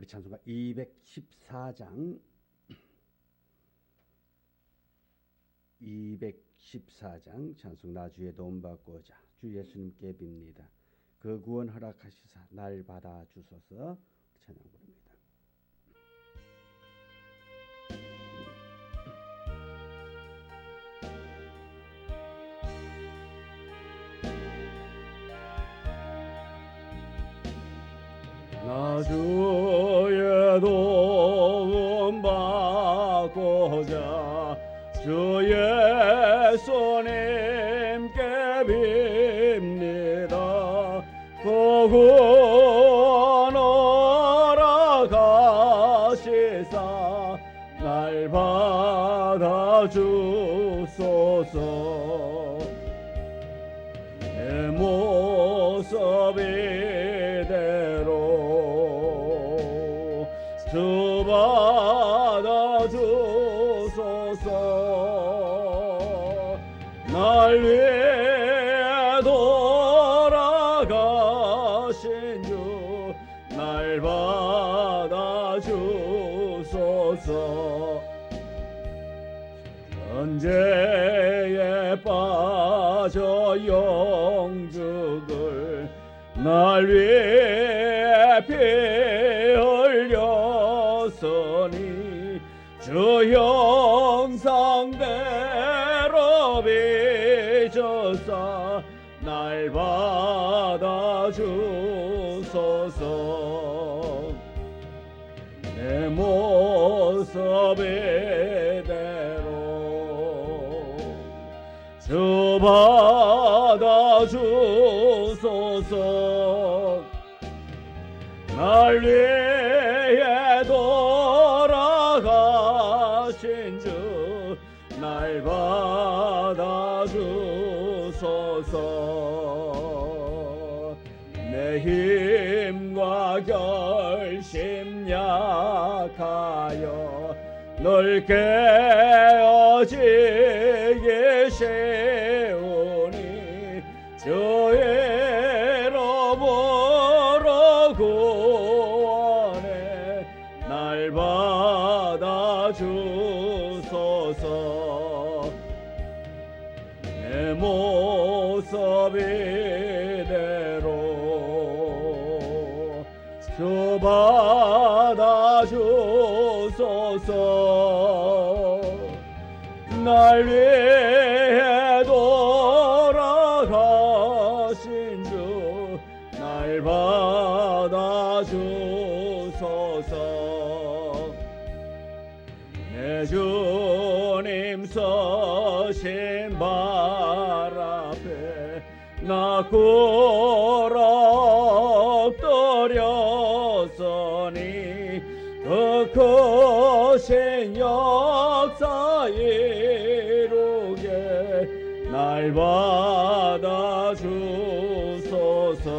우리 찬송가 214장 214장 찬송 나 주의 도움받고자 주 예수님께 빕니다. 그 구원 허락하시사 날 받아 주소서. 찬양 부릅니다. 나 주의 도움 받고자 주 예수님께 빕니다. 구원 허락하시사 날 받아 주소서. 내 모습이 주 받아 주소서. 날 위해 돌아가신 주 날 받아 주소서. 언제에 빠져 영죽을 날 위해 피 흘렸으니 주 형상대로 빚어사 날 받아 주소서. 내 모습 이대로 주 받아 주소서. 날 위해 돌아가신 주 날 받아 주소서. 내 힘과 결심 약하여 늘 깨어지기 쉬우니 주의 이름으로 구원해 날 받아 주소서. 내 모습 이대로 주 받아 주소서. 날 위해 돌아가신 주 날 받아 주소서. 내 주님 서신 발 앞에 나 꿇어엎드렸으니 그 크신 역사 이루게 날 받아 주소서.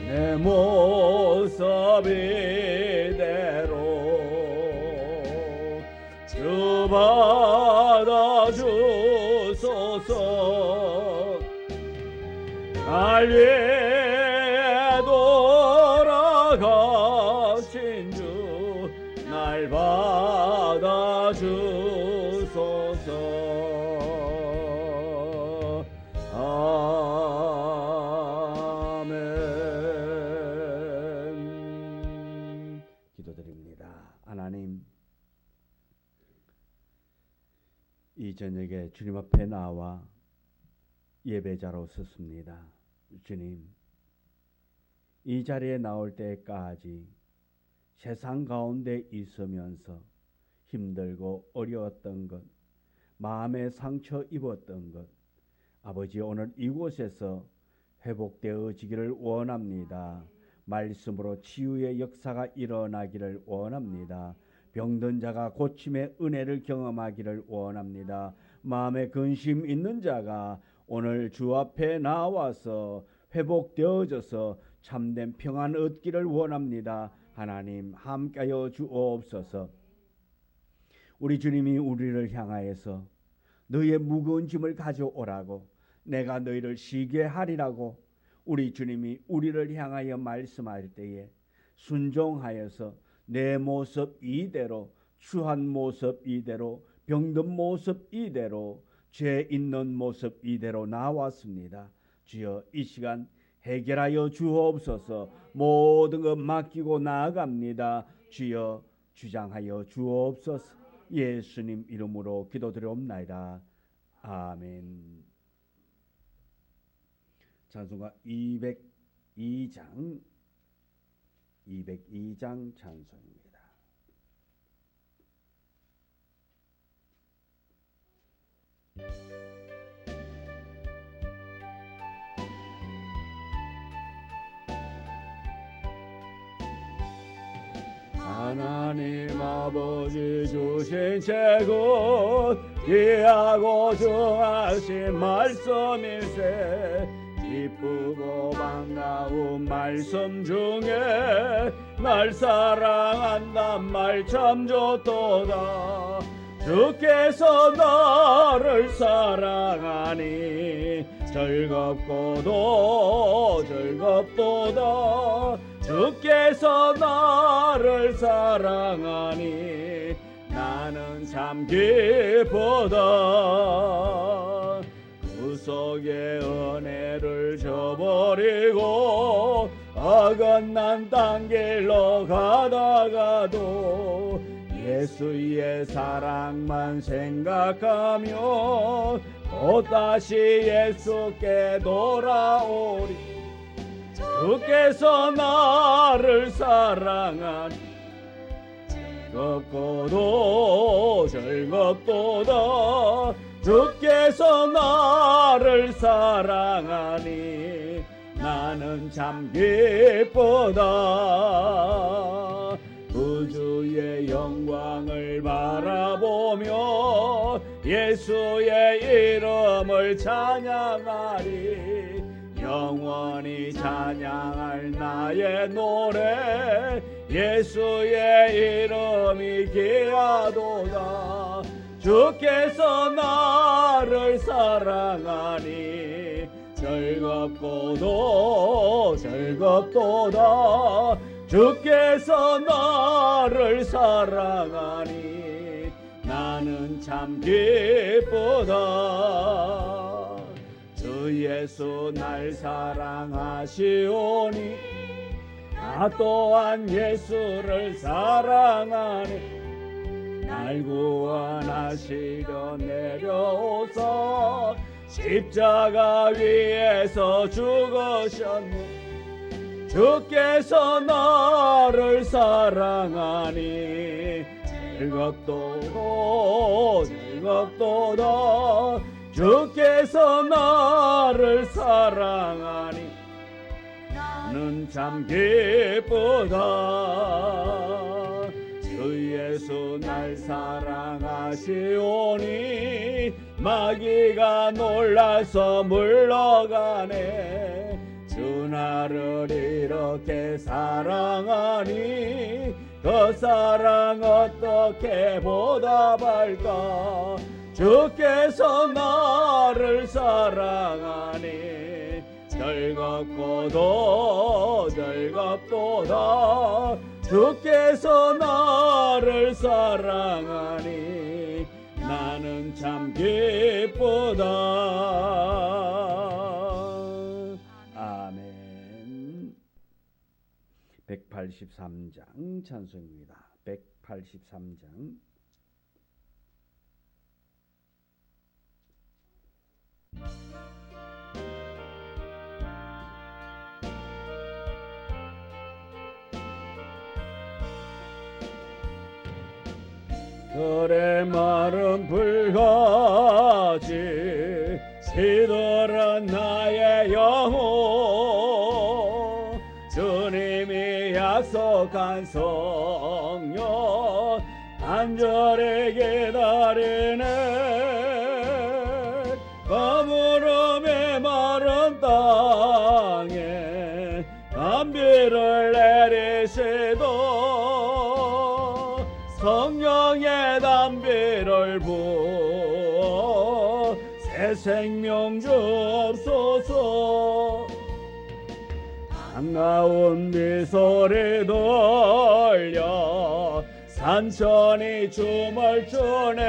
내 모습 이대로 주 받아 주소서. 날 위해 돌아가신 주 날 받아 주소서. 아멘. 기도드립니다. 하나님, 이 저녁에 주님 앞에 나와 예배자로 섰습니다. 주님, 이 자리에 나올 때까지 세상 가운데 있으면서 힘들고 어려웠던 것, 마음에 상처 입었던 것, 아버지 오늘 이곳에서 회복되어지기를 원합니다. 말씀으로 치유의 역사가 일어나기를 원합니다. 병든 자가 고침의 은혜를 경험하기를 원합니다. 마음에 근심 있는 자가 오늘 주 앞에 나와서 회복되어져서 참된 평안 얻기를 원합니다. 하나님 함께하여 주옵소서. 우리 주님이 우리를 향하여서 너희의 무거운 짐을 가져오라고, 내가 너희를 쉬게 하리라고, 우리 주님이 우리를 향하여 말씀할 때에 순종하여서 내 모습 이대로, 추한 모습 이대로, 병든 모습 이대로, 죄 있는 모습 이대로 나왔습니다. 주여, 이 시간 해결하여 주옵소서. 모든 것 맡기고 나아갑니다. 주여, 주장하여 주옵소서. 예수님 이름으로 기도드리옵나이다. 아멘. 찬송가 202장 찬송입니다. 하나님 아버지 주신 책은 귀하고 중하신 말씀일세. 기쁘고 반가운 말씀 중에 날 사랑한단 말 참 좋도다. 주께서 나를 사랑하니 즐겁고도 즐겁도다. 주께서 나를 사랑하니 나는 참 기쁘다. 구속의 은혜를 저버리고 어긋난 딴 길로 가다가도 예수의 사랑만 생각하며 또다시 예수께 돌아오리. 주께서 나를 사랑하니 즐겁고도 즐겁도다. 주께서 나를 사랑하니 나는 참 기쁘다. 구주의 영광을 바라보며 예수의 이름을 찬양하리. 영원히 찬양할 나의 노래 예수의 이름이 귀하도다. 주께서 나를 사랑하니 즐겁고도 즐겁도다. 주께서 나를 사랑하니 나는 참 기쁘다. 주 예수 날 사랑하시오니 나 또한 예수를 사랑하니 날 구원하시려 내려오사 십자가 위에서 죽으셨네. 주께서 나를 사랑하니 즐겁도다 즐겁도다. 주께서 나를 사랑하니 나는 참 기쁘다. 주 예수 날 사랑하시오니 마귀가 놀라서 물러가네. 주 나를 이렇게 사랑하니 그 사랑 어떻게 보답할까. 주께서 나를 사랑하니 즐겁고도 즐겁도다. 주께서 나를 사랑하니 나는 참 기쁘다. 아멘. 183장 찬송입니다. 183장. 들의 마른 불같이 시들은 나의 영혼. 주님이 약속한 성령 간절히 기다리네. 가물음의 마른 땅에 단비를 내리시도 성령의 단비를 부어 새 생명 주옵소서. 반가운 미소리 돌려 산천이 춤을 추네.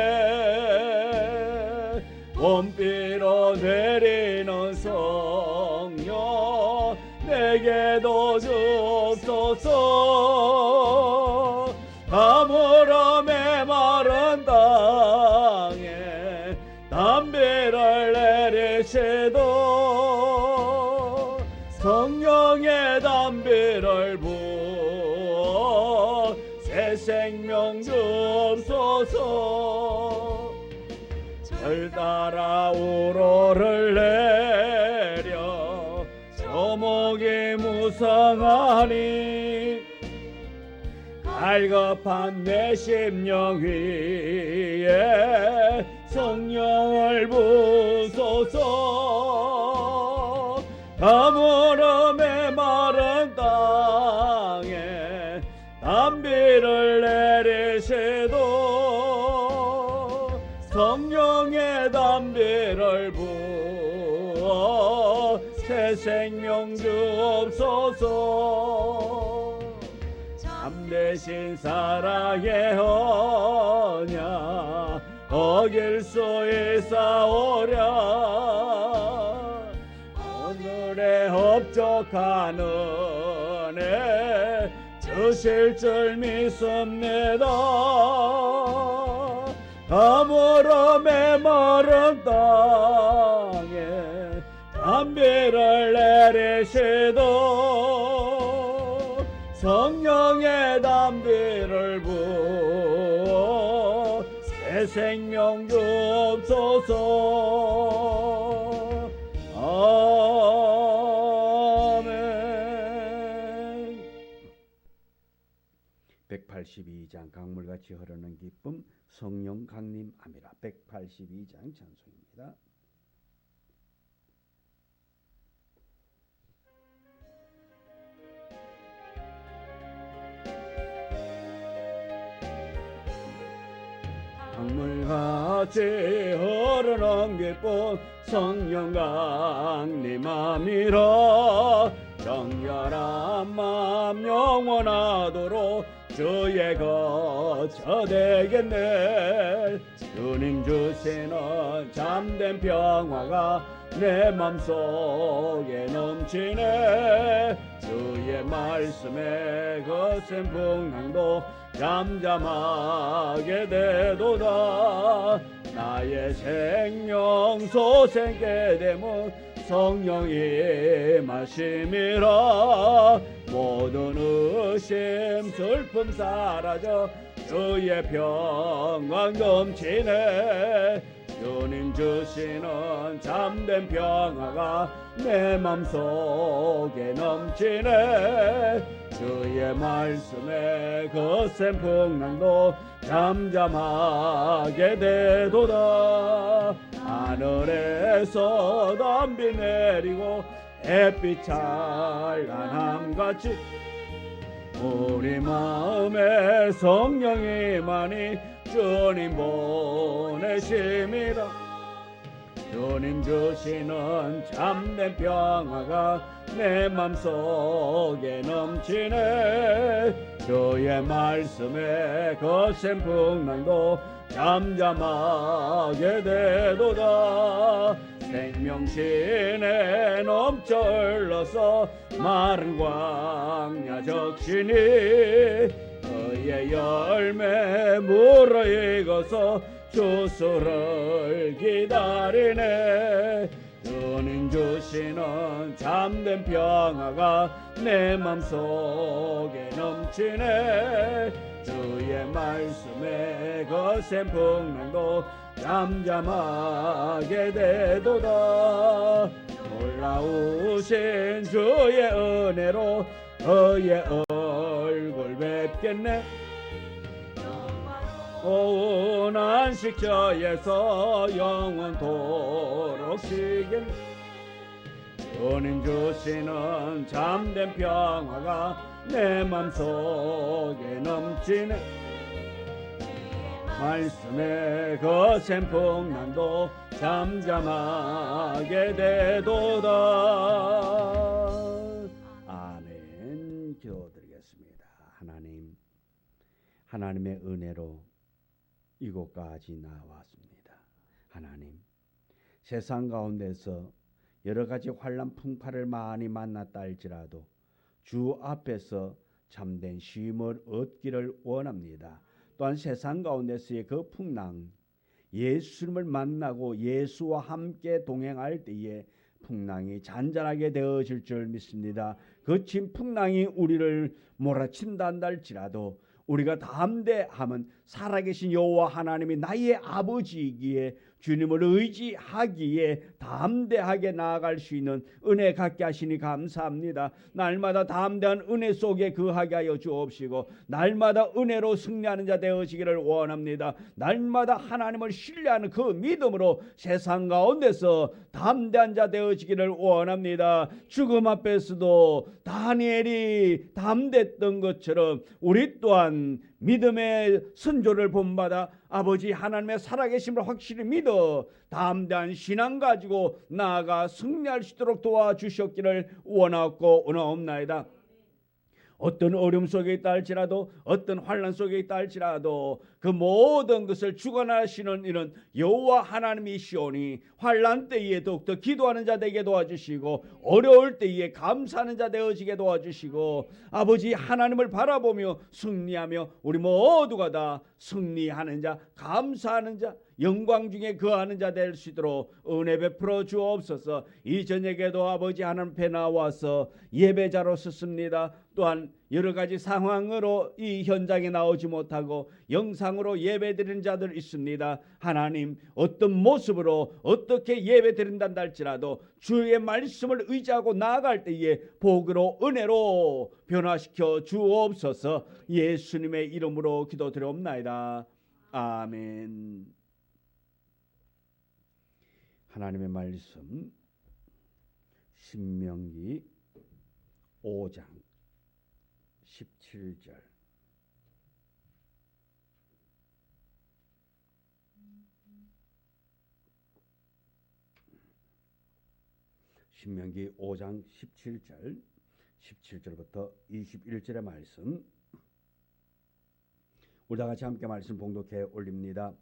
봄비로 내리는 성령 내게도 주옵소서. 가물어 메마른 땅에 담비를 내리시도 성령의 담비를 부어 새 생명 주옵소서. 절 따라 우로를 내려 조목이 무성하니 갈급한 내 심령 위에 성령을 부소서. 가물어 메마른 땅에 담비를 내리시도 성령의 담비를 부어 새 생명 주옵소서. 참되신 사랑의 언약 어길 수 있사오랴. 오늘의 업적한 은혜 주실 줄 믿습니다. 가물어 메마른 땅에 담비를 내리시도 성령의 담비를 부어 새 생명 주옵소서. 아멘. 182장 강물같이 흐르는 기쁨 성령 강림 아미라. 182장 찬송입니다. 강물같이 흐르는 기쁨 성령 강림함이라. 정결한 마음 영원하도록 주의 거처 되겠네. 주님 주시는 잠든 평화가 내 맘속에 넘치네. 주의 말씀에 거센 풍랑도 잠잠하게 되도다. 나의 생명 소생케 되면 성령이 마심이라. 모든 의심 슬픔 사라져 주의 평강 넘치네. 주님 주시는 잠든 평화가 내 맘속에 넘치네. 주의 말씀에 거센 풍랑도 잠잠하게 되도다. 하늘에서 담비 내리고 햇빛 찬란함같이 우리 마음에 성령이 많이 주님 보내심이라. 주님 주시는 참된 평화가 내 맘속에 넘치네. 주의 말씀에 거센 풍랑도 잠잠하게 되도다. 생명신에 넘쳐 흘러서 마른 광야 적시니 그의 열매 물어 익어서 주수를 기다리네. 주님 주시는 잠든 평화가 내 맘속에 넘치네. 주의 말씀에 거센 풍랑도 잠잠하게 되도다. 놀라우신 주의 은혜로 그의 얼굴 뵙겠네. 오은 안식처에서 영원토록 쉬겠네. 주님 주시는 잠든 평화가 내 맘속에 넘치네. 말씀에 거센 풍랑도 잠잠하게 되도다. 아멘. 하나님의 은혜로 이곳까지 나왔습니다. 하나님, 세상 가운데서 여러 가지 환난 풍파를 많이 만났다 할지라도 주 앞에서 참된 쉼을 얻기를 원합니다. 또한 세상 가운데서의 그 풍랑, 예수님을 만나고 예수와 함께 동행할 때에 풍랑이 잔잔하게 되어질 줄 믿습니다. 거친 풍랑이 우리를 몰아친다 할지라도 우리가 담대함은 살아계신 여호와 하나님이 나의 아버지이기에 주님을 의지하기에 담대하게 나아갈 수 있는 은혜 갖게 하시니 감사합니다. 날마다 담대한 은혜 속에 거하게 하여 주옵시고 날마다 은혜로 승리하는 자 되어지기를 원합니다. 날마다 하나님을 신뢰하는 그 믿음으로 세상 가운데서 담대한 자 되어지기를 원합니다. 죽음 앞에서도 다니엘이 담대했던 것처럼 우리 또한 믿음의 선조를 본받아 아버지 하나님의 살아계심을 확실히 믿어 담대한 신앙 가지고 나아가 승리할 수 있도록 도와주셨기를 원하고 원하옵나이다. 어떤 어려움 속에 있다 할지라도 어떤 환난 속에 있다 할지라도 그 모든 것을 주관하시는 이는 여호와 하나님이시오니 환난 때에 더욱더 기도하는 자 되게 도와주시고 어려울 때에 감사하는 자 되어지게 도와주시고 아버지 하나님을 바라보며 승리하며 우리 모두가 다 승리하는 자 감사하는 자 영광 중에 거하는 자 될 수 있도록 은혜 베풀어 주옵소서. 이 저녁에도 아버지 하나님 앞에 나와서 예배자로 섰습니다. 또한 여러 가지 상황으로 이 현장에 나오지 못하고 영상으로 예배드리는 자들 있습니다. 하나님 어떤 모습으로 어떻게 예배드린다 할지라도 주의 말씀을 의지하고 나아갈 때에 복으로 은혜로 변화시켜 주옵소서. 예수님의 이름으로 기도드리옵나이다. 아멘. 하나님의 말씀 신명기 5장 17절 신명기 5장 17절부터 21절의 말씀 우리 다 같이 함께 말씀 봉독해 올립니다.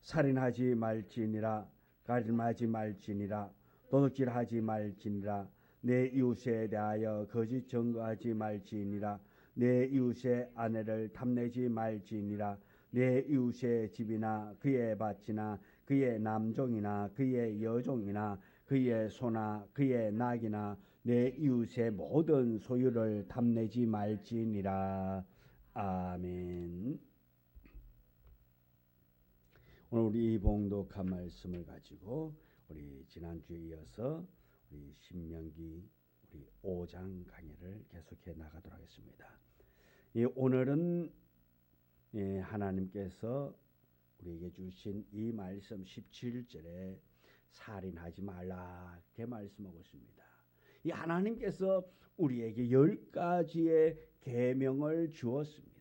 살인하지 말지니라 가늠하지 말지니라 도둑질하지 말지니라 내 이웃에 대하여 거짓 증거하지 말지니라 내 이웃의 아내를 탐내지 말지니라 내 이웃의 집이나 그의 밭이나 그의 남종이나 그의 여종이나 그의 소나 그의 낙이나 내 이웃의 모든 소유를 탐내지 말지니라. 아멘. 오늘 우리 이 봉독한 말씀을 가지고 우리 지난주에 이어서 우리 신명기 우리 5장 강의를 계속해 나가도록 하겠습니다. 오늘은 하나님께서 우리에게 주신 이 말씀 17절에 살인하지 말라 이렇게 말씀하고 있습니다. 이 하나님께서 우리에게 10가지의 계명을 주었습니다.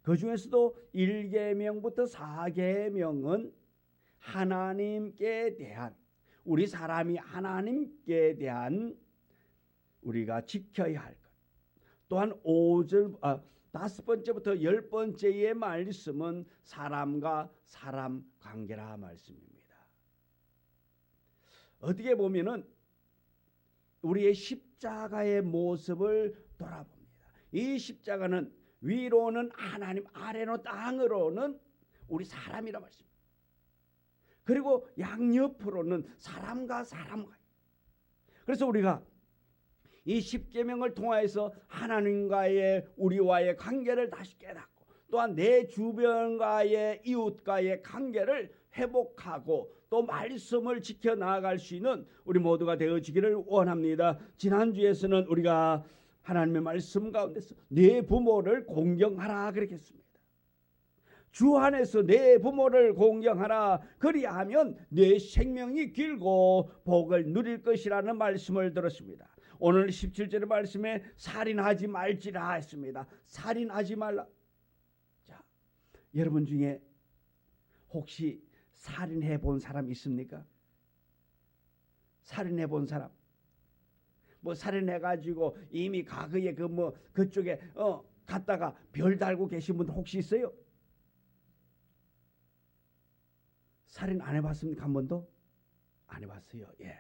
그 중에서도 1계명부터 4계명은 하나님께 대한 우리 사람이 하나님께 대한 우리가 지켜야 할 것. 또한 5번째부터 10번째의 말씀은 사람과 사람 관계라 말씀입니다. 어떻게 보면은 우리의 십자가의 모습을 돌아봅니다. 이 십자가는 위로는 하나님, 아래로 땅으로는 우리 사람이라 말씀입니다. 그리고 양옆으로는 사람과 사람과. 그래서 우리가 이 십계명을 통하여서 하나님과의 우리와의 관계를 다시 깨닫고 또한 내 주변과의 이웃과의 관계를 회복하고 또 말씀을 지켜나갈 수 있는 우리 모두가 되어지기를 원합니다. 지난주에서는 우리가 하나님의 말씀 가운데서 내 부모를 공경하라 그렇게 했습니다. 주 안에서 내 부모를 공경하라 그리하면 내 생명이 길고 복을 누릴 것이라는 말씀을 들었습니다. 오늘 17절의 말씀에 살인하지 말지라 했습니다. 살인하지 말라. 자, 여러분 중에 혹시 살인해 본 사람 있습니까? 살인해 본 사람? 뭐 살인해 가지고 이미 과거에 그쪽에 갔다가 별 달고 계신 분 혹시 있어요? 살인 안 해봤습니까? 한 번도? 안 해봤어요. 예.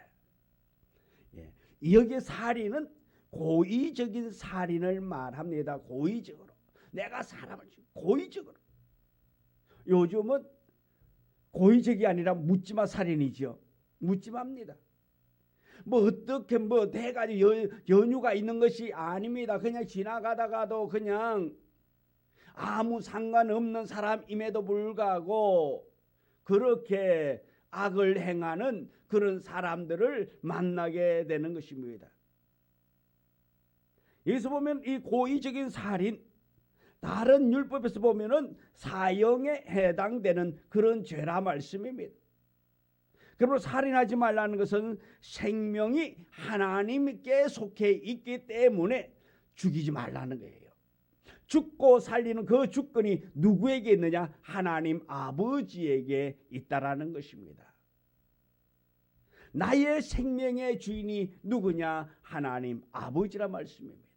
여기 살인은 고의적인 살인을 말합니다. 고의적으로. 내가 사람을 고의적으로. 요즘은 고의적이 아니라 묻지마 살인이죠. 묻지마입니다. 뭐 어떻게 뭐 대가지고 연유가 있는 것이 아닙니다. 그냥 지나가다가도 그냥 아무 상관없는 사람임에도 불구하고 그렇게 악을 행하는 그런 사람들을 만나게 되는 것입니다. 여기서 보면 이 고의적인 살인, 다른 율법에서 보면은 사형에 해당되는 그런 죄라 말씀입니다. 그러므로 살인하지 말라는 것은 생명이 하나님께 속해 있기 때문에 죽이지 말라는 거예요. 죽고 살리는 그 주권이 누구에게 있느냐? 하나님 아버지에게 있다라는 것입니다. 나의 생명의 주인이 누구냐? 하나님 아버지라 말씀입니다.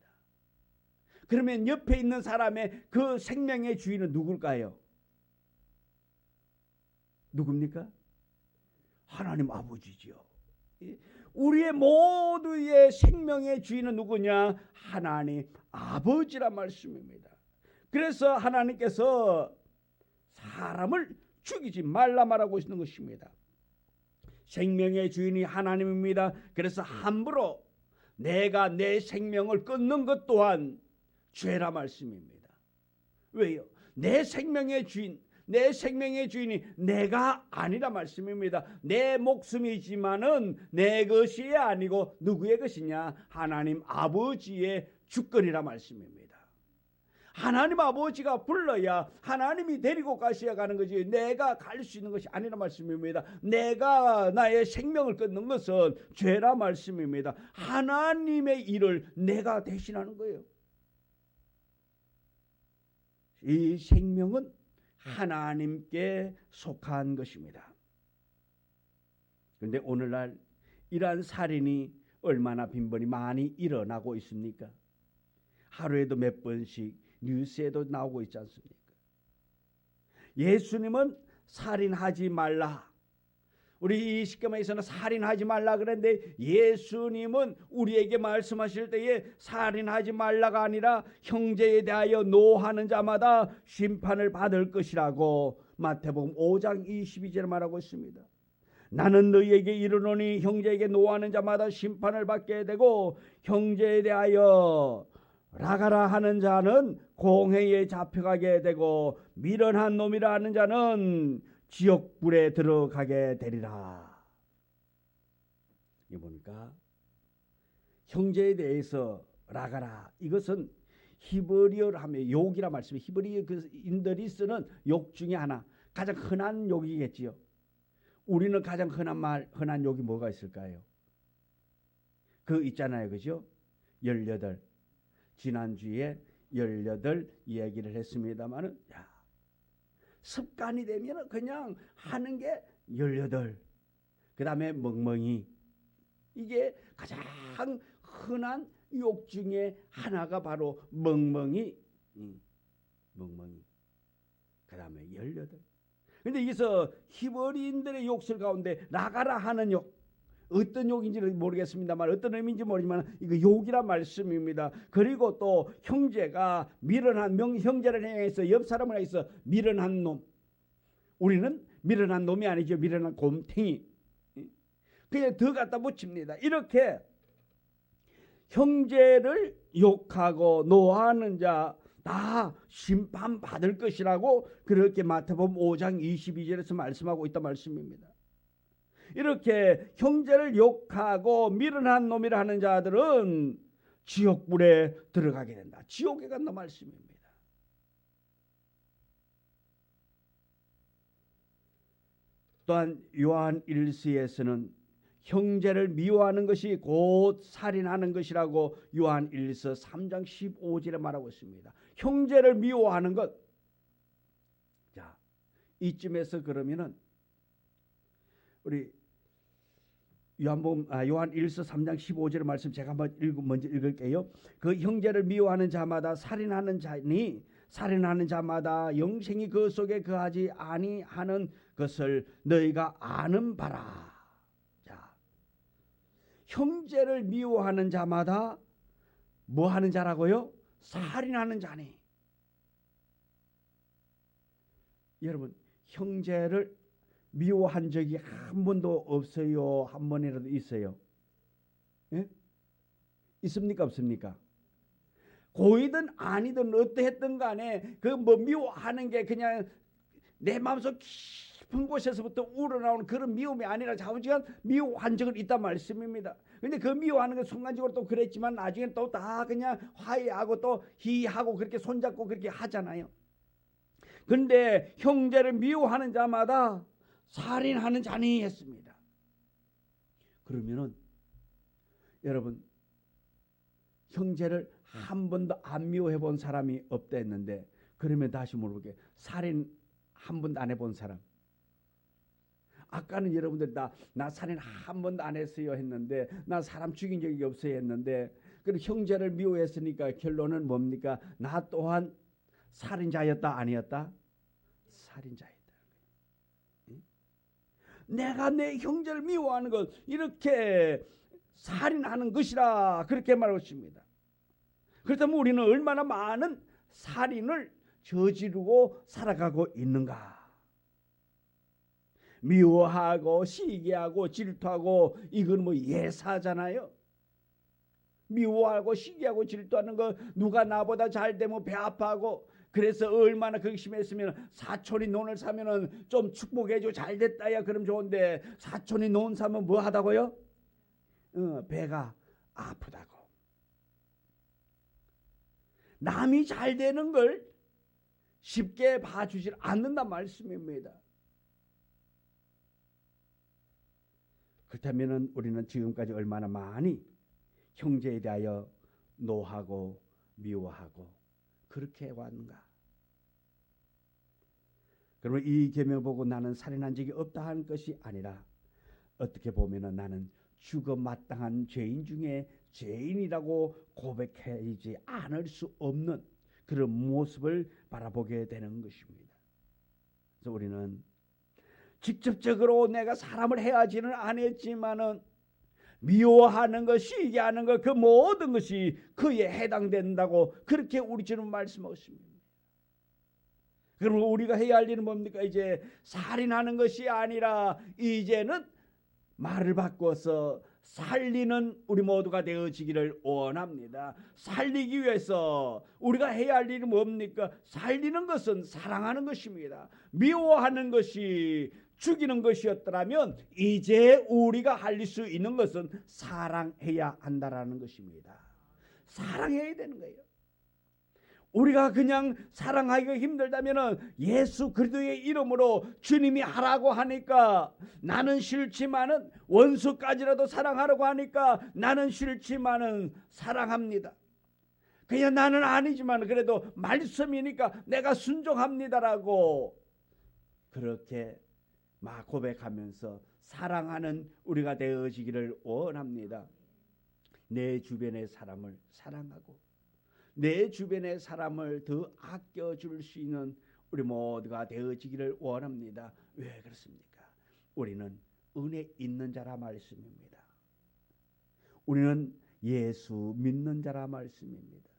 그러면 옆에 있는 사람의 그 생명의 주인은 누굴까요? 누굽니까? 하나님 아버지죠. 우리의 모두의 생명의 주인은 누구냐? 하나님 아버지라 말씀입니다. 그래서 하나님께서 사람을 죽이지 말라 말하고 있는 것입니다. 생명의 주인이 하나님입니다. 그래서 함부로 내가 내 생명을 끊는 것 또한 죄라 말씀입니다. 왜요? 내 생명의 주인, 내 생명의 주인이 내가 아니라 말씀입니다. 내 목숨이지만은 내 것이 아니고 누구의 것이냐? 하나님 아버지의 주권이라 말씀입니다. 하나님 아버지가 불러야 하나님이 데리고 가셔야 가는 거지 내가 갈 수 있는 것이 아니라 말씀입니다. 내가 나의 생명을 끊는 것은 죄라 말씀입니다. 하나님의 일을 내가 대신하는 거예요. 이 생명은 하나님께 속한 것입니다. 그런데 오늘날 이러한 살인이 얼마나 빈번히 많이 일어나고 있습니까? 하루에도 몇 번씩 뉴스에도 나오고 있지 않습니까? 예수님은 살인하지 말라. 우리 이 십계명에서는 살인하지 말라 그랬는데 예수님은 우리에게 말씀하실 때에 살인하지 말라가 아니라 형제에 대하여 노하는 자마다 심판을 받을 것이라고 마태복음 5장 22절에 말하고 있습니다. 나는 너희에게 이르노니 형제에게 노하는 자마다 심판을 받게 되고 형제에 대하여 라가라 하는 자는 공회에 잡혀가게 되고 미련한 놈이라 하는 자는 지옥불에 들어가게 되리라. 이게 뭡니까? 형제에 대해서 라가라, 이것은 히브리어로 하면 욕이라 말씀이 히브리어 인들이 쓰는 욕 중에 하나, 가장 흔한 욕이겠지요. 우리는 가장 흔한 욕이 뭐가 있을까요? 그 있잖아요, 그죠? 18. 지난주에 18 이야기를 했습니다만은, 습관이 되면 그냥 하는 게 18. 그 다음에 멍멍이. 이게 가장 흔한 욕 중에 하나가 바로 멍멍이. 멍멍이. 그 다음에 18. 근데 여기서 히브리인들의 욕설 가운데 나가라 하는 욕, 어떤 욕인지는 모르겠습니다만 어떤 의미인지 모르지만 이거 욕이란 말씀입니다. 그리고 또 형제가 미련한 형제를 향해서 옆 사람을 향해서 미련한 놈. 우리는 미련한 놈이 아니죠. 미련한 곰탱이. 그냥 더 갖다 붙입니다. 이렇게 형제를 욕하고 노하는 자 다 심판받을 것이라고 그렇게 마태복음 5장 22절에서 말씀하고 있단 말씀입니다. 이렇게 형제를 욕하고 미련한 놈이라 하는 자들은 지옥불에 들어가게 된다. 지옥에 간다 말씀입니다. 또한 요한 1서에서는 형제를 미워하는 것이 곧 살인하는 것이라고 요한 1서 3장 15절에 말하고 있습니다. 형제를 미워하는 것. 자, 이쯤에서 그러면은 우리 요한 1서 3장 15절의 말씀 제가 한번 먼저 읽을게요. 그 형제를 미워하는 자마다 살인하는 자니 살인하는 자마다 영생이 그 속에 거하지 아니하는 것을 너희가 아는 바라. 자, 형제를 미워하는 자마다 뭐 하는 자라고요? 살인하는 자니. 여러분, 형제를 미워한 적이 한 번도 없어요? 한 번이라도 있어요? 예? 있습니까? 없습니까? 고이든 아니든 어떠했든 간에 그 뭐 미워하는 게 그냥 내 마음속 깊은 곳에서부터 우러나오는 그런 미움이 아니라 자우지간 미워한 적은 있단 말씀입니다. 근데 그 미워하는 건 순간적으로 또 그랬지만 나중에 또 다 그냥 화해하고 또 희하고 그렇게 손잡고 그렇게 하잖아요. 근데 형제를 미워하는 자마다 살인하는 자니 했습니다. 그러면은 여러분, 형제를 한 번도 안 미워해 본 사람이 없다 했는데, 그러면 다시 물어볼게요. 살인 한 번도 안 해본 사람. 아까는 여러분들 나 살인 한 번도 안 했어요 했는데, 나 사람 죽인 적이 없어요 했는데, 그리고 형제를 미워했으니까 결론은 뭡니까? 나 또한 살인자였다 아니었다? 살인자였다. 내가 내 형제를 미워하는 것, 이렇게 살인하는 것이라 그렇게 말하고 있습니다. 그렇다면 우리는 얼마나 많은 살인을 저지르고 살아가고 있는가? 미워하고 시기하고 질투하고, 이건 뭐 예사잖아요. 미워하고 시기하고 질투하는 거, 누가 나보다 잘 되면 배 아파하고, 그래서 얼마나 극심했으면 사촌이 논을 사면은 좀 축복해줘, 잘 됐다야 그럼 좋은데, 사촌이 논 사면 뭐 하다고요? 배가 아프다고. 남이 잘 되는 걸 쉽게 봐주질 않는단 말씀입니다. 그렇다면 우리는 지금까지 얼마나 많이 형제에 대하여 노하고 미워하고 그렇게 해왔는가? 그러면 이 계명을 보고 나는 살인한 적이 없다 하는 것이 아니라, 어떻게 보면 나는 죽어 마땅한 죄인 중에 죄인이라고 고백하지 않을 수 없는 그런 모습을 바라보게 되는 것입니다. 그래서 우리는 직접적으로 내가 사람을 해하지는 않았지만은 미워하는 것, 시기하는 것, 그 모든 것이 그에 해당된다고 그렇게 우리 주는 말씀하십니다. 그러면 우리가 해야 할 일은 뭡니까? 이제 살인하는 것이 아니라 이제는 말을 바꿔서 살리는 우리 모두가 되어지기를 원합니다. 살리기 위해서 우리가 해야 할 일은 뭡니까? 살리는 것은 사랑하는 것입니다. 미워하는 것이 죽이는 것이었더라면 이제 우리가 할 수 있는 것은 사랑해야 한다라는 것입니다. 사랑해야 되는 거예요. 우리가 그냥 사랑하기가 힘들다면 예수 그리스도의 이름으로 주님이 하라고 하니까 나는 싫지만은, 원수까지라도 사랑하라고 하니까 나는 싫지만은 사랑합니다. 그냥 나는 아니지만 그래도 말씀이니까 내가 순종합니다라고 그렇게 막 고백하면서 사랑하는 우리가 되어지기를 원합니다. 내 주변의 사람을 사랑하고 내 주변의 사람을 더 아껴줄 수 있는 우리 모두가 되어지기를 원합니다. 왜 그렇습니까? 우리는 은혜 있는 자라 말씀입니다. 우리는 예수 믿는 자라 말씀입니다.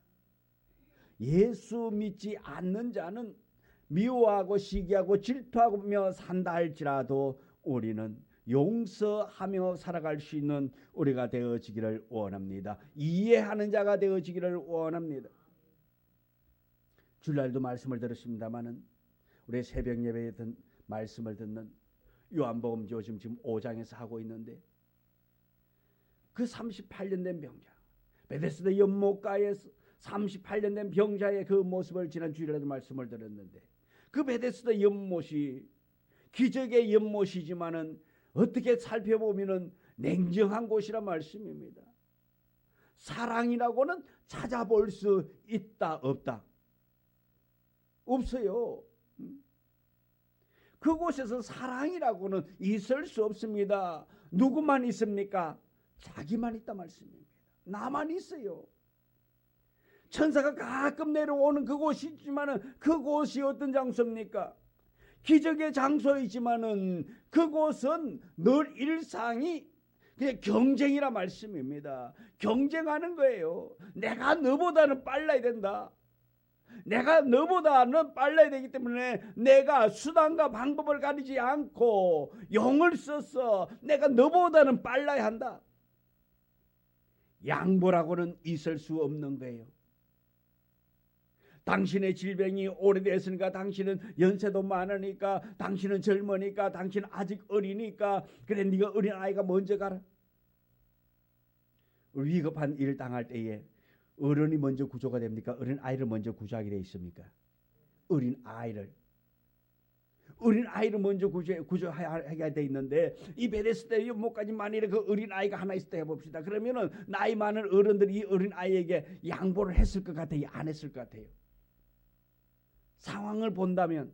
예수 믿지 않는 자는 미워하고 시기하고 질투하며 산다 할지라도 우리는 용서하며 살아갈 수 있는 우리가 되어지기를 원합니다. 이해하는 자가 되어지기를 원합니다. 주일날도 말씀을 들었습니다마는 우리 새벽 예배에 말씀을 듣는 요한복음 지금 5장에서 하고 있는데, 그 38년 된 병자, 베데스다 연못가에서 38년 된 병자의 그 모습을 지난 주일날도 말씀을 들었는데, 그 베데스다 연못이 기적의 연못이지만은 어떻게 살펴보면은 냉정한 곳이란 말씀입니다. 사랑이라고는 찾아볼 수 있다 없다? 없어요. 그곳에서 사랑이라고는 있을 수 없습니다. 누구만 있습니까? 자기만 있다 말씀입니다. 나만 있어요. 천사가 가끔 내려오는 그곳이지만은 그곳이 어떤 장소입니까? 기적의 장소이지만은 그곳은 늘 일상이 그냥 경쟁이라 말씀입니다. 경쟁하는 거예요. 내가 너보다는 빨라야 된다. 내가 너보다는 빨라야 되기 때문에 내가 수단과 방법을 가리지 않고 영을 써서 내가 너보다는 빨라야 한다. 양보라고는 있을 수 없는 거예요. 당신의 질병이 오래됐으니까, 당신은 연세도 많으니까, 당신은 젊으니까, 당신은 아직 어리니까, 그래 네가 어린 아이가 먼저 가라. 위급한 일을 당할 때에 어른이 먼저 구조가 됩니까? 어린 아이를 먼저 구조하게 돼 있습니까? 어린 아이를 먼저 구조하게 돼 있는데, 이 베데스다 연못까지 만일에 그 어린 아이가 하나 있었다 해봅시다. 그러면은 나이 많은 어른들이 이 어린 아이에게 양보를 했을 것 같아요? 안 했을 것 같아요? 상황을 본다면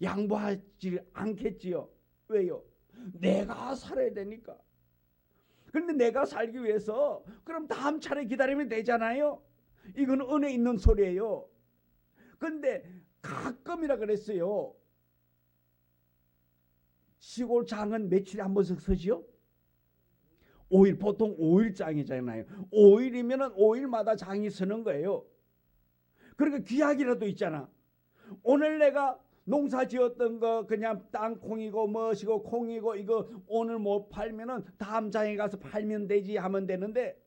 양보하지 않겠지요. 왜요? 내가 살아야 되니까. 그런데 내가 살기 위해서 그럼 다음 차례 기다리면 되잖아요. 이건 은혜 있는 소리예요. 그런데 가끔이라 그랬어요. 시골 장은 며칠에 한 번씩 서지요? 5일, 보통 5일장이잖아요. 5일이면 5일마다 장이 서는 거예요. 그러니까 귀하기라도 있잖아. 오늘 내가 농사 지었던 거 그냥 땅콩이고 무엇이고 콩이고 이거 오늘 못 팔면은 다음 장에 가서 팔면 되지 하면 되는데,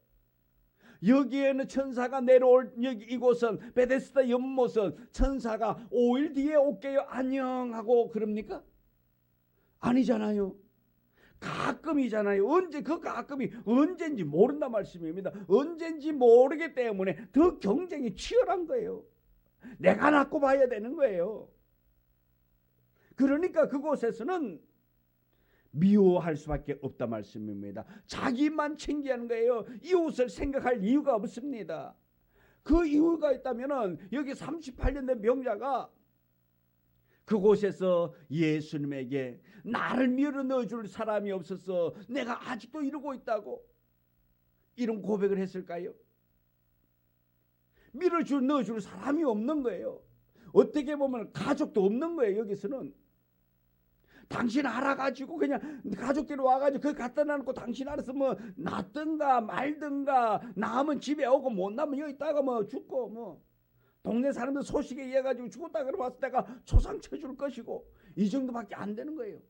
여기에는 천사가 내려올 여기 이곳은 베데스다 연못은 천사가 5일 뒤에 올게요 안녕하고 그럽니까? 아니잖아요. 가끔이잖아요. 언제 그 가끔이 언젠지 모른다 말씀입니다. 언젠지 모르기 때문에 더 경쟁이 치열한 거예요. 내가 낳고 봐야 되는 거예요. 그러니까 그곳에서는 미워할 수밖에 없다 말씀입니다. 자기만 챙기는 거예요. 이웃을 생각할 이유가 없습니다. 그 이유가 있다면은 여기 38년 된 병자가 그곳에서 예수님에게 나를 밀어 넣어줄 사람이 없어서 내가 아직도 이러고 있다고 이런 고백을 했을까요? 넣어줄 사람이 없는 거예요. 어떻게 보면 가족도 없는 거예요. 여기서는 당신 알아가지고 그냥 가족끼리 와가지고 그거 갖다 놔놓고 당신 알아서 뭐 낫든가 말든가, 나면 집에 오고 못 나면 여기 있다가 뭐 죽고, 뭐 동네 사람들 소식에 의해 가지고 죽었다 그러 봤을 때가 초상 쳐줄 것이고, 이 정도밖에 안 되는 거예요.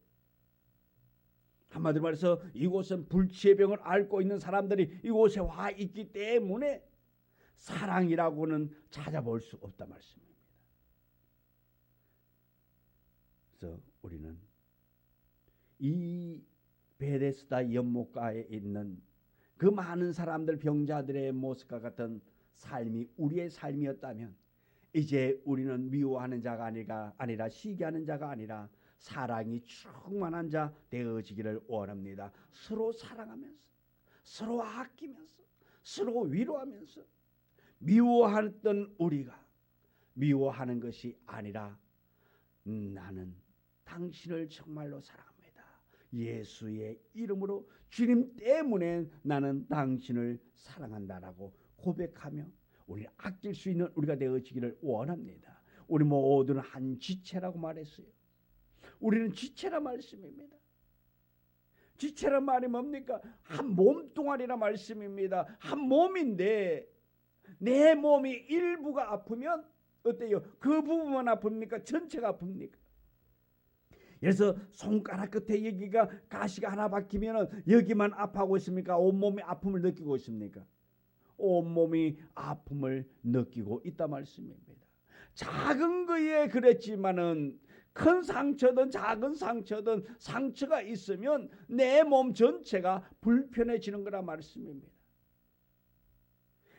한마디로 말해서 이곳은 불치의 병을 앓고 있는 사람들이 이곳에 와 있기 때문에 사랑이라고는 찾아볼 수 없다 말씀입니다. 그래서 우리는 이 베데스다 연못가에 있는 그 많은 사람들, 병자들의 모습과 같은 삶이 우리의 삶이었다면, 이제 우리는 미워하는 자가 아니라 시기하는 자가 아니라 사랑이 충만한 자 되어지기를 원합니다. 서로 사랑하면서, 서로 아끼면서, 서로 위로하면서, 미워했던 우리가 미워하는 것이 아니라 나는 당신을 정말로 사랑합니다. 예수의 이름으로, 주님 때문에 나는 당신을 사랑한다라고 고백하며 우리를 아낄 수 있는 우리가 되어지기를 원합니다. 우리 모두는 한 지체라고 말했어요. 우리는 지체라 말씀입니다. 지체란 말이 뭡니까? 한 몸뚱아리라 말씀입니다. 한 몸인데 내 몸이 일부가 아프면 어때요? 그 부분만 아픕니까? 전체가 아픕니까? 그래서 손가락 끝에 여기가 가시가 하나 박히면 여기만 아파하고 있습니까? 온몸이 아픔을 느끼고 있습니까? 온몸이 아픔을 느끼고 있다 말씀입니다. 작은 거에 그랬지만은 큰 상처든 작은 상처든 상처가 있으면 내 몸 전체가 불편해지는 거라 말씀입니다.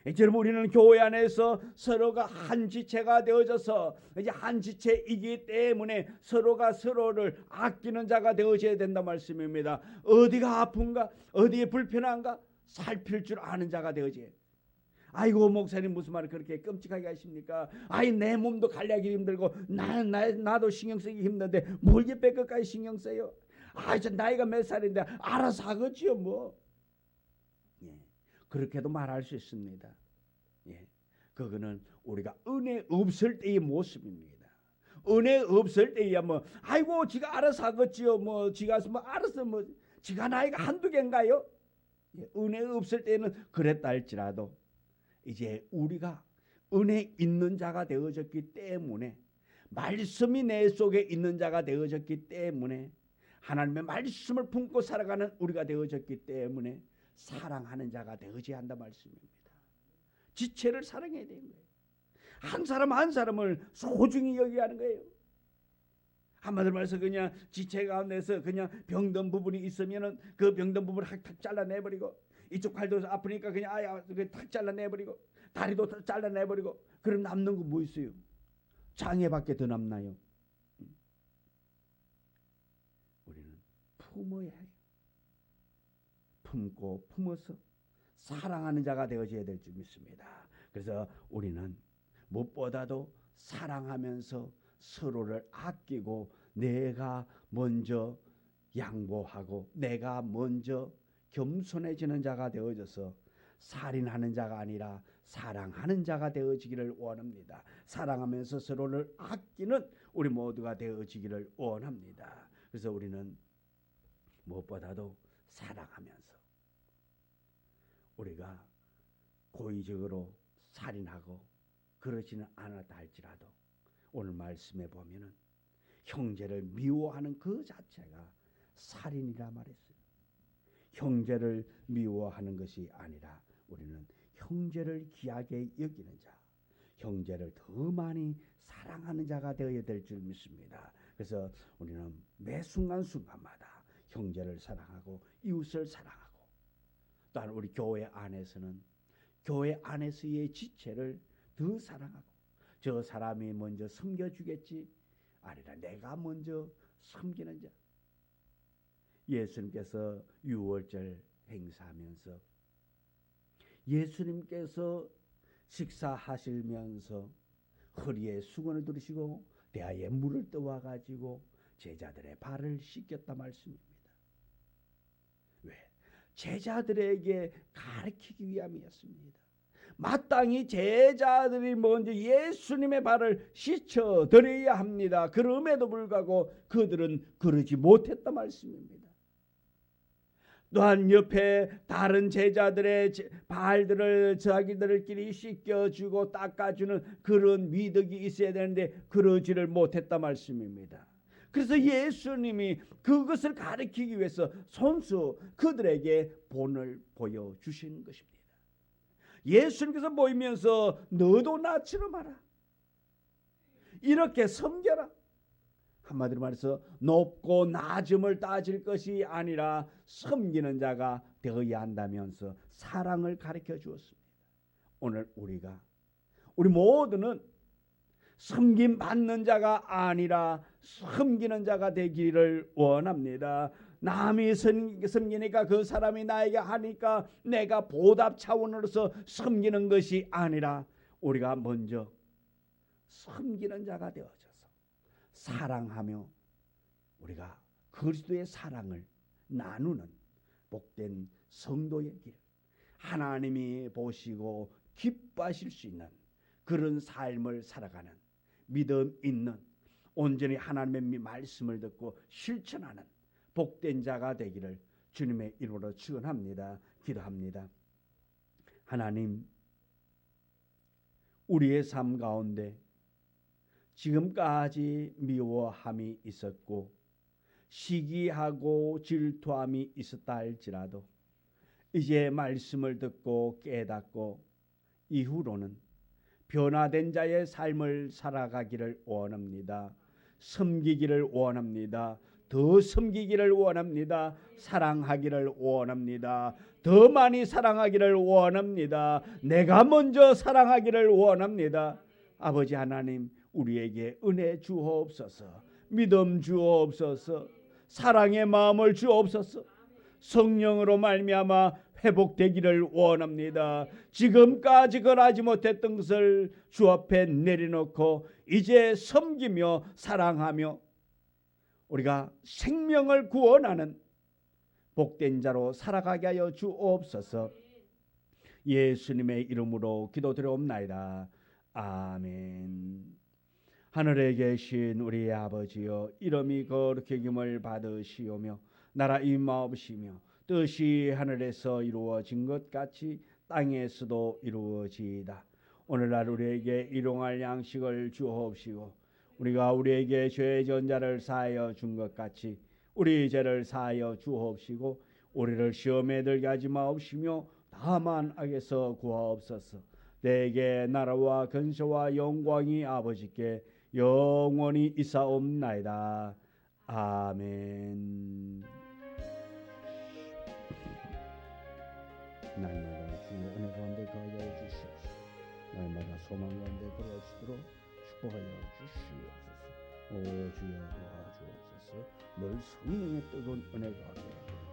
이제 우리는 교회 안에서 서로가 한 지체가 되어져서 이제 한 지체이기 때문에 서로가 서로를 아끼는 자가 되어져야 된다 말씀입니다. 어디가 아픈가, 어디에 불편한가 살필 줄 아는 자가 되어져야. 아이고 목사님 무슨 말을 그렇게 끔찍하게 하십니까? 아이 내 몸도 관리하기 힘들고 나도 신경 쓰기 힘든데 뭘 이제 끝까지 신경 써요? 아, 저 나이가 몇 살인데 알아서 하겠지요 뭐. 예, 그렇게도 말할 수 있습니다. 예, 그거는 우리가 은혜 없을 때의 모습입니다. 은혜 없을 때야 뭐 아이고 지가 알아서 하겠지요 뭐 지가 뭐 알아서 뭐 지가 나이가 한두 개인가요? 예, 은혜 없을 때는 그랬다 할지라도 이제 우리가 은혜 있는 자가 되어졌기 때문에 말씀이 내 속에 있는 자가 되어졌기 때문에 하나님의 말씀을 품고 살아가는 우리가 되어졌기 때문에 사랑하는 자가 되어져야 한다 말씀입니다. 지체를 사랑해야 되는 거예요. 한 사람 한 사람을 소중히 여기야 하는 거예요. 한마디로 말해서 그냥 지체 가운데서 그냥 병든 부분이 있으면은 그 병든 부분을 탁 잘라내버리고 이쪽 팔도 아프니까 그냥 탁 잘라내버리고 다리도 탁 잘라내버리고 그럼 남는 거 뭐 있어요? 장애밖에 더 남나요? 우리는 품어야 해요. 품고 품어서 사랑하는 자가 되어져야 될 줄 믿습니다. 그래서 우리는 무엇보다도 사랑하면서 서로를 아끼고 내가 먼저 양보하고 내가 먼저 겸손해지는 자가 되어져서 살인하는 자가 아니라 사랑하는 자가 되어지기를 원합니다. 사랑하면서 서로를 아끼는 우리 모두가 되어지기를 원합니다. 그래서 우리는 무엇보다도 사랑하면서 우리가 고의적으로 살인하고 그러지는 않았다 할지라도 오늘 말씀에 보면은 형제를 미워하는 그 자체가 살인이라 말했어요. 형제를 미워하는 것이 아니라 우리는 형제를 귀하게 여기는 자, 형제를 더 많이 사랑하는 자가 되어야 될 줄 믿습니다. 그래서 우리는 매 순간순간마다 형제를 사랑하고 이웃을 사랑하고 또한 우리 교회 안에서는 교회 안에서의 지체를 더 사랑하고 저 사람이 먼저 섬겨주겠지 아니라 내가 먼저 섬기는 자. 예수님께서 유월절 행사하면서 예수님께서 식사하시면서 허리에 수건을 두르시고 대야에 물을 떠와 가지고 제자들의 발을 씻겼다 말씀입니다. 왜? 제자들에게 가르치기 위함이었습니다. 마땅히 제자들이 먼저 예수님의 발을 씻어 드려야 합니다. 그럼에도 불구하고 그들은 그러지 못했다 말씀입니다. 또한 옆에 다른 제자들의 발들을 자기들끼리 씻겨주고 닦아주는 그런 미덕이 있어야 되는데 그러지를 못했다 말씀입니다. 그래서 예수님이 그것을 가르치기 위해서 손수 그들에게 본을 보여주시는 것입니다. 예수님께서 보이면서 너도 나처럼 하라. 이렇게 섬겨라. 한마디로 말해서 높고 낮음을 따질 것이 아니라 섬기는 자가 되어야 한다면서 사랑을 가르쳐 주었습니다. 오늘 우리 모두는 섬김 받는 자가 아니라 섬기는 자가 되기를 원합니다. 남이 섬기니까 그 사람이 나에게 하니까 내가 보답 차원으로서 섬기는 것이 아니라 우리가 먼저 섬기는 자가 되어져서 사랑하며 우리가 그리스도의 사랑을 나누는 복된 성도의 길, 하나님이 보시고 기뻐하실 수 있는 그런 삶을 살아가는 믿음 있는 온전히 하나님의 말씀을 듣고 실천하는 복된 자가 되기를 주님의 이름으로 축원합니다. 기도합니다. 하나님, 우리의 삶 가운데 지금까지 미워함이 있었고 시기하고 질투함이 있었다 할지라도 이제 말씀을 듣고 깨닫고 이후로는 변화된 자의 삶을 살아가기를 원합니다. 섬기기를 원합니다. 더 섬기기를 원합니다. 사랑하기를 원합니다. 더 많이 사랑하기를 원합니다. 내가 먼저 사랑하기를 원합니다. 아버지 하나님, 우리에게 은혜 주옵소서. 믿음 주옵소서. 사랑의 마음을 주옵소서. 성령으로 말미암아 회복되기를 원합니다. 지금까지 걸하지 못했던 것을 주 앞에 내려놓고 이제 섬기며 사랑하며 우리가 생명을 구원하는 복된 자로 살아가게 하여 주옵소서. 예수님의 이름으로 기도드려옵나이다. 아멘. 하늘에 계신 우리 아버지여, 이름이 거룩히 여김을 받으시오며 나라 임하옵시며 뜻이 하늘에서 이루어진 것 같이 땅에서도 이루어지이다. 오늘날 우리에게 일용할 양식을 주옵시고 우리가 우리에게 죄의 전자를 사하여 준 것 같이 우리 죄를 사하여 주옵시고 우리를 시험에 들게 하지 마옵시며 다만 악에서 구하옵소서. 내게 나라와 근세와 영광이 아버지께 영원히 있사옵나이다. 아멘. 날마다 주의 은혜 가운데 거하여 주시옵소서. 날마다 소망 가운데 걸어지도록 축복하여 주시옵소서. 오 주여 도와주옵소서. 늘 성령의 뜨거운 은혜 가운데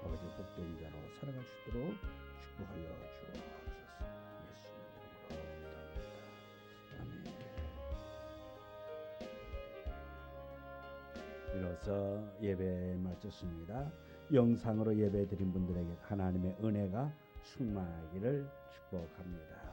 아버지 복된 자로 살아갈 수 있도록 축복하여 주옵소서. 이로써 예배 마쳤습니다. 영상으로 예배 드린 분들에게 하나님의 은혜가 충만하기를 축복합니다.